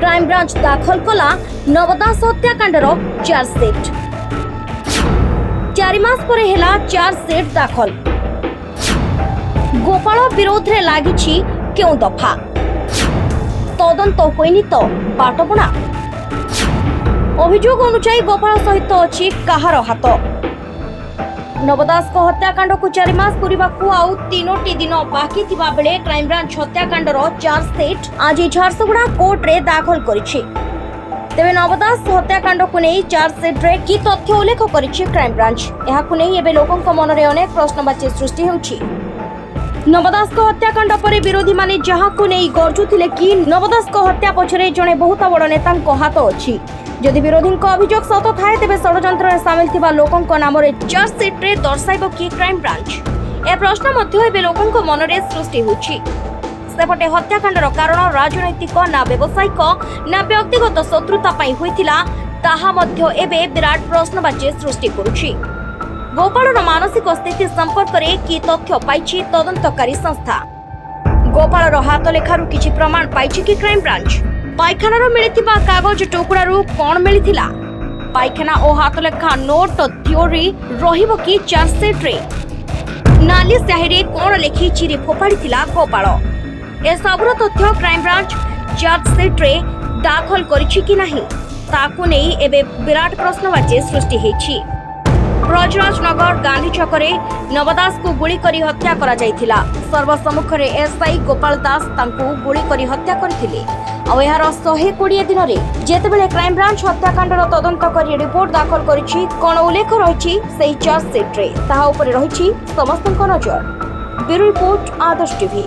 Crime branch दाखल कला Navdas हत्याकांडर chargesheet 4 मास पर हेला चार्जसीट दाखल। गोपाल विरोध रे लागिछि क्यों दफा तदंत होइनि तो बाटबुणा। अभियोग अनुसार गोपाल सहित अछि काहार हाथ। नवदास को हत्याकांड को 4 मास पूरीबाकू आउ 3टी दिन बाकी थिबा बेले क्राइम ब्रांच हत्याकांडर चार्जसीट आज झारसुगुड़ा कोर्ट रे दाखल करिछि। तेबे नवदास हत्याकांड को नहीं चार्जसीट रे की तथ्य उल्लेख करिछि क्राइम ब्रांच। एहाकु नहीं एबे लोकंक मनरे अनेक प्रश्नवाची सृष्टि होउछि। नवदास को हत्याकांड पर विरोधी माने जहाकु नहीं गरजुथिले कि नवदास को हत्या पछरे जणे बहुत बड़ नेता को हाथ अछि। जदि विरोधी अभियोग सत थाए तेबे षड्यंत्र में सामिल थिबा लोकंक नाम रे चार्जसीट रे दर्शाइबो कि क्राइम ब्रांच। ए प्रश्न मध्य एबे लोकंक मनरे सृष्टि होछि। सेपटे हत्याकांडर कारण राजनैतिक ना व्यवसायिक ना व्यक्तिगत शत्रुता पई होइतिला ताहा मध्य एबे विराट प्रश्नवाची सृष्टि करुछि। गोपालर मानसिक स्थिति संपर्क रे की तथ्य पाइछि तदंतकारी संस्था। गोपालर हाथ लेखारु किछि प्रमाण पाइछि कि क्राइम ब्रांच। पायखानार मिलिथिबा कागज टुकड़ारू कोन मिलिथिला। पायखाना ओ हाथ लेखा नोट थ्योरी रहिबो कि चार्जसीट रे। नाली स्याही रे कोन लेखि चिरी फोपाड़िथिला गोपाल। ए सबरो तथ्य क्राइम ब्रांच चार्जसीट रे दाखल करिछि कि नाही ताकू नै एबे विराट प्रश्नवाची सृष्टि हेछि। ब्रजराजनगर गांधी छकरे नवदास को गुली करी हत्या करा जायथिला। सर्वसम्मुख रे एसआई गोपाल दास तांकू गुली करी हत्या करथिले। आ एहार 120 दिन रे जेतेबेले क्राइम ब्रांच हत्याकांडर तदंत करी रिपोर्ट दाखल करिछि कोन उल्लेख रहिछि सेही चार्जसीट रे ताहा ऊपर रहिछि समस्तक नजर। ब्यूरो रिपोर्ट आदर्श टीवी।